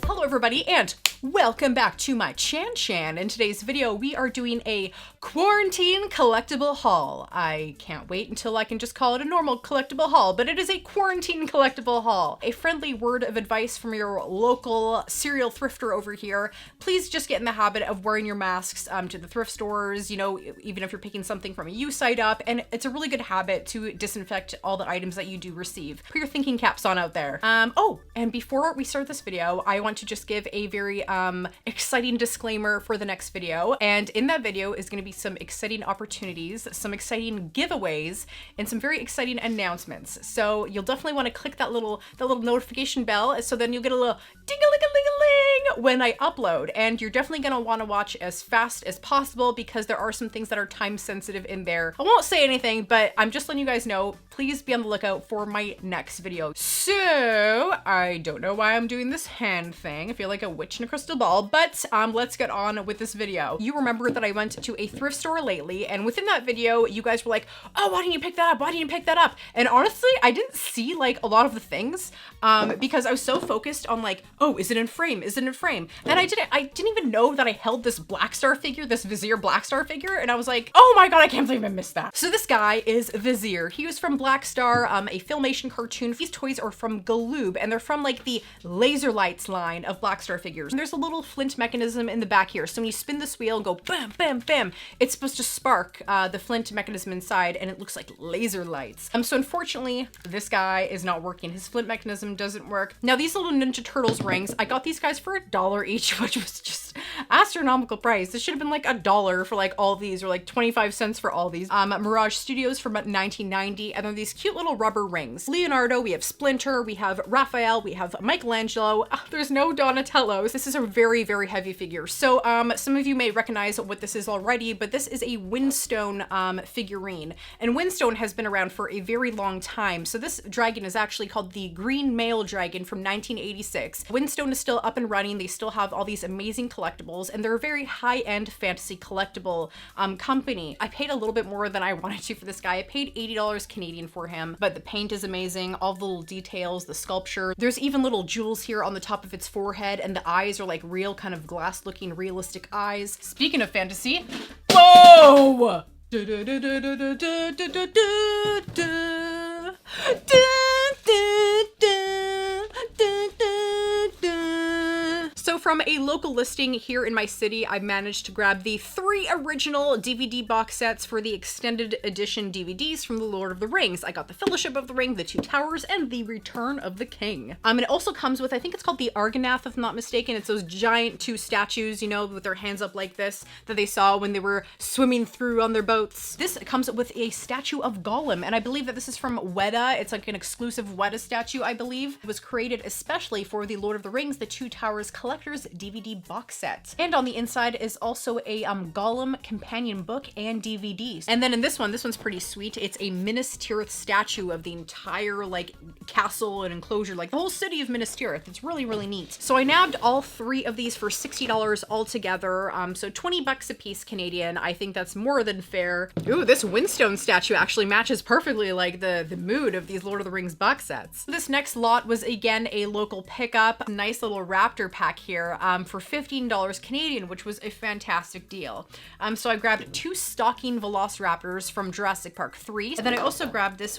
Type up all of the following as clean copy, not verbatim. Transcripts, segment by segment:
Hello everybody, and welcome back to my Chan. In today's video, we are doing a quarantine collectible haul. I can't wait until I can just call it a normal collectible haul, but it is a quarantine collectible haul. A friendly word of advice from your local serial thrifter over here. Please just get in the habit of wearing your masks to the thrift stores, you know, even if you're picking something from a used site up, and it's a really good habit to disinfect all the items that you do receive. Put your thinking caps on out there. Oh, and before we start this video, I want to just give a very exciting disclaimer for the next video. And in that video is going to be some exciting opportunities, some exciting giveaways, and some very exciting announcements. So you'll definitely want to click that little notification bell, so then you'll get a little ding-a-ling-a-ling-a-ling when I upload. And you're definitely going to want to watch as fast as possible because there are some things that are time sensitive in there. I won't say anything, but I'm just letting you guys know, please be on the lookout for my next video. So I don't know why I'm doing this hand thing. I feel like a witch in a crystal ball, but let's get on with this video. You remember that I went to a thrift store lately, and within that video, you guys were like, oh, why didn't you pick that up? Why didn't you pick that up? And honestly, I didn't see like a lot of the things because I was so focused on like, oh, is it in frame? Is it in frame? And I didn't even know that I held this Black Star figure, this Vizier Black Star figure, and I was like, oh my god, I can't believe I missed that. So this guy is Vizier. He was from Black Star, a Filmation cartoon. These toys are from Galoob, and they're from like the Laser Lights line of Black Star figures. And there's a little flint mechanism in the back here. So when you spin this wheel and go bam, bam, bam, it's supposed to spark the flint mechanism inside, and it looks like laser lights. So unfortunately, this guy is not working. His flint mechanism doesn't work. Now these little Ninja Turtles rings, I got these guys for $1 each, which was just astronomical price. This should have been like $1 for like all these, or like 25 cents for all these. Mirage Studios from 1990, and then these cute little rubber rings. Leonardo, we have Splinter, we have Raphael, we have Michelangelo. There's no Donatello. This is a very, very heavy figure. So some of you may recognize what this is already, but this is a Windstone figurine. And Windstone has been around for a very long time. So this dragon is actually called the Green Male Dragon from 1986. Windstone is still up and running. They still have all these amazing collectibles, and they're a very high-end fantasy collectible company. I paid a little bit more than I wanted to for this guy. I paid $80 Canadian for him, but the paint is amazing. All the little details, the sculpture. There's even little jewels here on the top of its forehead, and the eyes are like real kind of glass-looking realistic eyes. Speaking of fantasy, whoa! So from a local listing here in my city, I managed to grab the 3 original DVD box sets for the extended edition DVDs from The Lord of the Rings. I got the Fellowship of the Ring, the Two Towers, and the Return of the King. And it also comes with, I think it's called the Argonath, if I'm not mistaken. It's those giant 2 statues, you know, with their hands up like this, that they saw when they were swimming through on their boats. This comes with a statue of Gollum, and I believe that this is from Weta. It's like an exclusive Weta statue, I believe. It was created especially for the Lord of the Rings, the Two Towers Collector's DVD box set. And on the inside is also a Gollum companion book and DVDs. And then in this one's pretty sweet. It's a Minas Tirith statue of the entire like castle and enclosure, like the whole city of Minas Tirith. It's really, really neat. So I nabbed all 3 of these for $60 altogether. So 20 bucks a piece Canadian. I think that's more than fair. Ooh, this Windstone statue actually matches perfectly like the mood of these Lord of the Rings box sets. This next lot was again a local pickup. Nice little raptor pack here for $15 Canadian, which was a fantastic deal. So I grabbed 2 stocking Velociraptors from Jurassic Park 3, and then I also grabbed this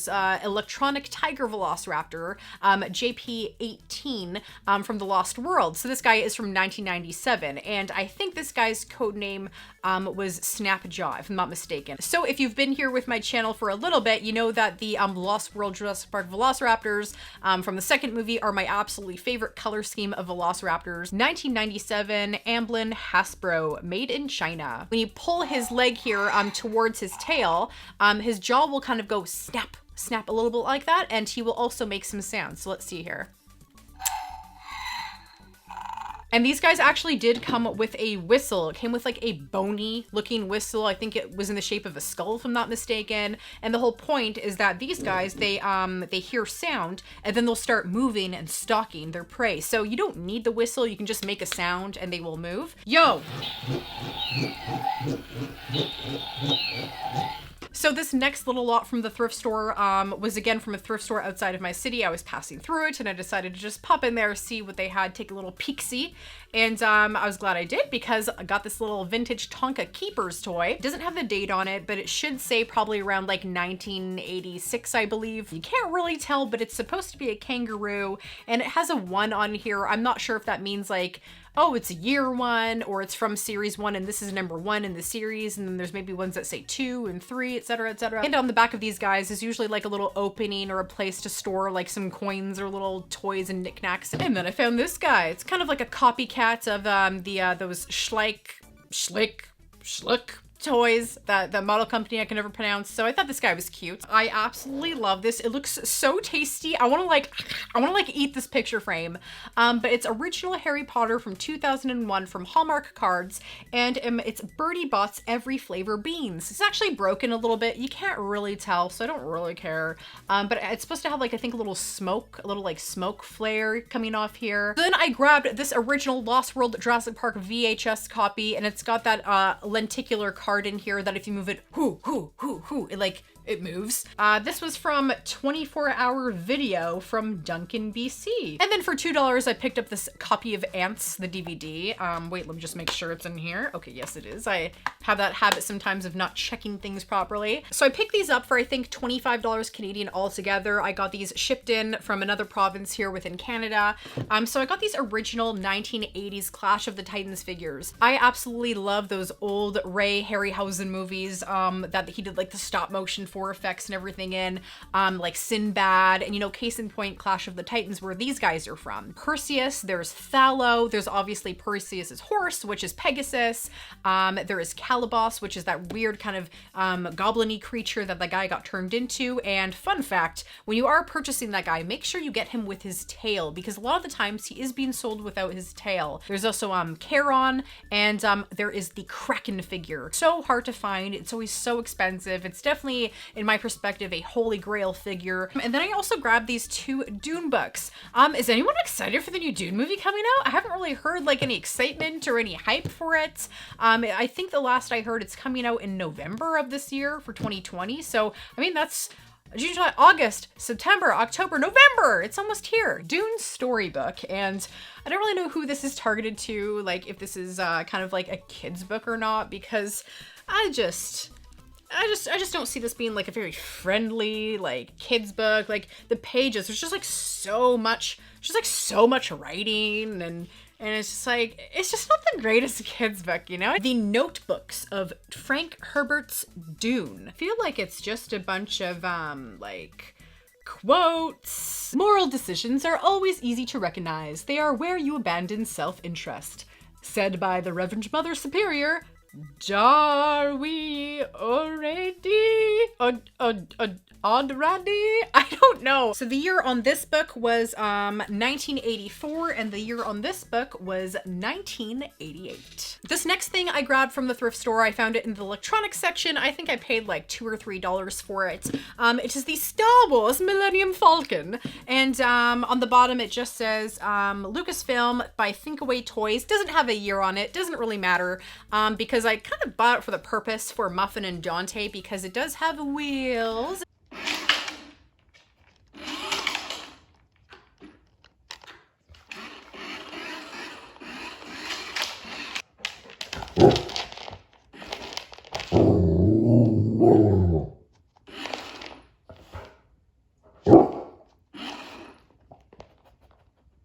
electronic tiger Velociraptor, JP18 from The Lost World. So this guy is from 1997, and I think this guy's code name was Snapjaw, if I'm not mistaken. So if you've been here with my channel for a little bit, you know that the Lost World Jurassic Park Velociraptors from the second movie are my absolutely favorite color scheme of Velociraptors. 1997 Amblin Hasbro, made in China. When you pull his leg here towards his tail, his jaw will kind of go snap, snap a little bit like that, and he will also make some sounds. So let's see here. And these guys actually did come with a whistle. It came with like a bony looking whistle. I think it was in the shape of a skull, if I'm not mistaken. And the whole point is that these guys, they hear sound and then they'll start moving and stalking their prey. So you don't need the whistle. You can just make a sound and they will move. Yo! So this next little lot from the thrift store was again from a thrift store outside of my city. I was passing through it and I decided to just pop in there, see what they had, take a little peek-see. And I was glad I did because I got this little vintage Tonka Keepers toy. It doesn't have the date on it, but it should say probably around like 1986, I believe. You can't really tell, but it's supposed to be a kangaroo and it has a 1 on here. I'm not sure if that means like, oh, it's a year 1 or it's from series 1 and this is number 1 in the series, and then there's maybe ones that say 2 and 3, etc., etc. And on the back of these guys is usually like a little opening or a place to store like some coins or little toys and knickknacks. And then I found this guy. It's kind of like a copycat of those Schlick toys, that the model company I can never pronounce. So I thought this guy was cute. I absolutely love this. It looks so tasty. I want to eat this picture frame. But it's original Harry Potter from 2001 from Hallmark Cards, and it's Birdie Bot's Every Flavor Beans. It's actually broken a little bit. You can't really tell, so I don't really care. But it's supposed to have like, I think a little like smoke flare coming off here. Then I grabbed this original Lost World Jurassic Park VHS copy, and it's got that lenticular card in here that if you move it, it moves. This was from 24 Hour Video from Duncan, BC. And then for $2, I picked up this copy of Ants, the DVD. Wait, let me just make sure it's in here. Okay, yes, it is. I have that habit sometimes of not checking things properly. So I picked these up for, I think, $25 Canadian altogether. I got these shipped in from another province here within Canada. So I got these original 1980s Clash of the Titans figures. I absolutely love those old Ray Harryhausen movies that he did like the stop motion for effects and everything in, like Sinbad, and you know, case in point, Clash of the Titans, where these guys are from. Perseus, there's Thallo, there's obviously Perseus's horse, which is Pegasus, there is Calabos, which is that weird kind of goblin-y creature that the guy got turned into. And fun fact, when you are purchasing that guy, make sure you get him with his tail, because a lot of the times he is being sold without his tail. There's also Charon, and there is the Kraken figure. So hard to find, it's always so expensive. It's definitely, in my perspective, a holy grail figure. And then I also grabbed these 2 Dune books. Is anyone excited for the new Dune movie coming out? I haven't really heard like any excitement or any hype for it. I think the last I heard, it's coming out in November of this year for 2020. So, I mean, that's June, July, August, September, October, November. It's almost here. Dune storybook. And I don't really know who this is targeted to, like if this is kind of like a kid's book or not, because I just don't see this being like a very friendly, like kids book. Like the pages, there's just so much writing, and it's just not the greatest kids book, you know? The notebooks of Frank Herbert's Dune. I feel like it's just a bunch of like quotes. Moral decisions are always easy to recognize. They are where you abandon self-interest. Said by the Reverend Mother Superior, are we already? I don't know. So the year on this book was 1984, and the year on this book was 1988. This next thing I grabbed from the thrift store, I found it in the electronics section. I think I paid like $2 or $3 for it. It is the Star Wars Millennium Falcon, and on the bottom it just says Lucasfilm by Thinkaway Toys. Doesn't have a year on it. Doesn't really matter because I kind of bought it for the purpose for Muffin and Dante because it does have wheels.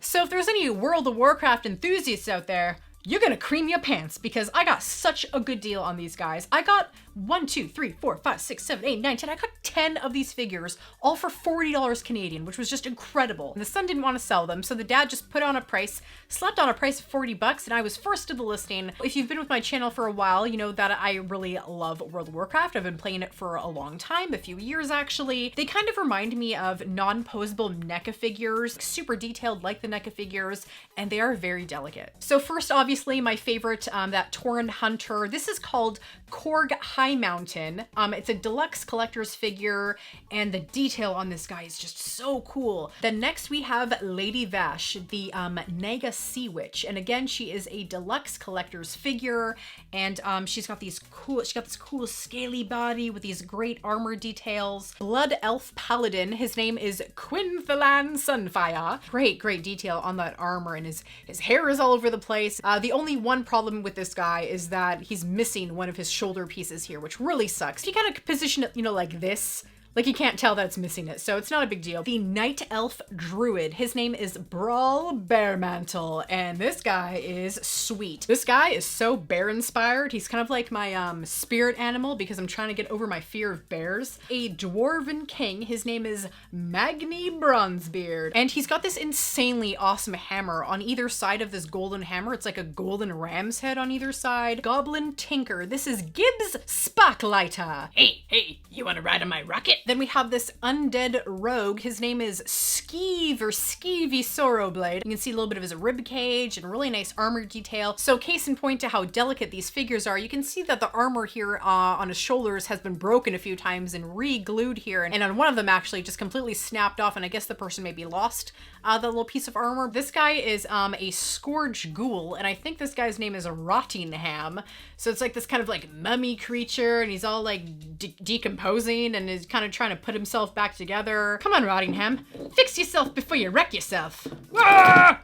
So if there's any World of Warcraft enthusiasts out there, you're gonna cream your pants because I got such a good deal on these guys. I got 1, 2, 3, 4, 5, 6, 7, 8, 9, 10. I got 10 of these figures, all for $40 Canadian, which was just incredible. And the son didn't want to sell them, so the dad just put on a price, slapped on a price of $40, and I was first to the listing. If you've been with my channel for a while, you know that I really love World of Warcraft. I've been playing it for a long time, a few years actually. They kind of remind me of non-posable NECA figures, super detailed like the NECA figures, and they are very delicate. So first, obviously, obviously my favorite, that Tauren Hunter. This is called Korg High Mountain. It's a deluxe collector's figure, and the detail on this guy is just so cool. Then next we have Lady Vash, the Naga Sea Witch, and again she is a deluxe collector's figure, and she's got this cool scaly body with these great armor details. Blood Elf Paladin, his name is Quinthalan Sunfire. Great detail on that armor, and his hair is all over the place. The only one problem with this guy is that he's missing one of his shoulder pieces here, which really sucks. He kind of position it, you know, like this. Like you can't tell that it's missing it, so it's not a big deal. The Night Elf Druid, his name is Brawl Bearmantle, and this guy is sweet. This guy is so bear inspired. He's kind of like my spirit animal because I'm trying to get over my fear of bears. A Dwarven King, his name is Magni Bronzebeard, and he's got this insanely awesome hammer on either side of this golden hammer. It's like a golden ram's head on either side. Goblin Tinker, this is Gibbs Sparklighter. Hey, you wanna ride on my rocket? Then we have this Undead Rogue. His name is Skeeve or Skeevy Sorrowblade. You can see a little bit of his rib cage and really nice armor detail. So case in point to how delicate these figures are, you can see that the armor here on his shoulders has been broken a few times and re-glued here. And on one of them actually just completely snapped off, and I guess the person maybe lost the little piece of armor. This guy is a Scourge Ghoul, and I think this guy's name is Rottingham. So it's like this kind of like mummy creature, and he's all like decomposing and is kind of trying to put himself back together. Come on, Rottingham. Fix yourself before you wreck yourself. Ah!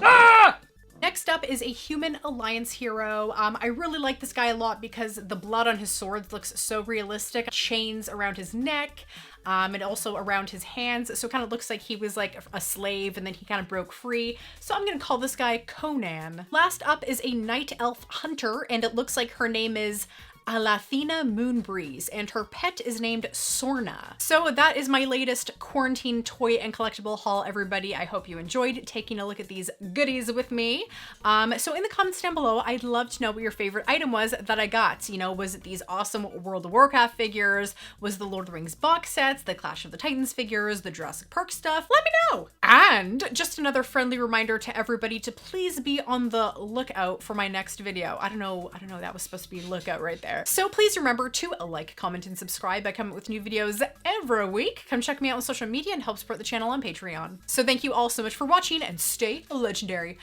Ah! Next up is a Human Alliance hero. I really like this guy a lot because the blood on his sword looks so realistic. Chains around his neck, and also around his hands. So it kind of looks like he was like a slave and then he kind of broke free. So I'm gonna call this guy Conan. Last up is a Night Elf Hunter, and it looks like her name is Alathina Moonbreeze, and her pet is named Sorna. So that is my latest quarantine toy and collectible haul, everybody. I hope you enjoyed taking a look at these goodies with me. So in the comments down below, I'd love to know what your favorite item was that I got. You know, was it these awesome World of Warcraft figures? Was the Lord of the Rings box sets, the Clash of the Titans figures, the Jurassic Park stuff? Let me know! And just another friendly reminder to everybody to please be on the lookout for my next video. I don't know, that was supposed to be lookout right there. So please remember to like, comment, and subscribe. I come up with new videos every week. Come check me out on social media and help support the channel on Patreon. So thank you all so much for watching, and stay legendary.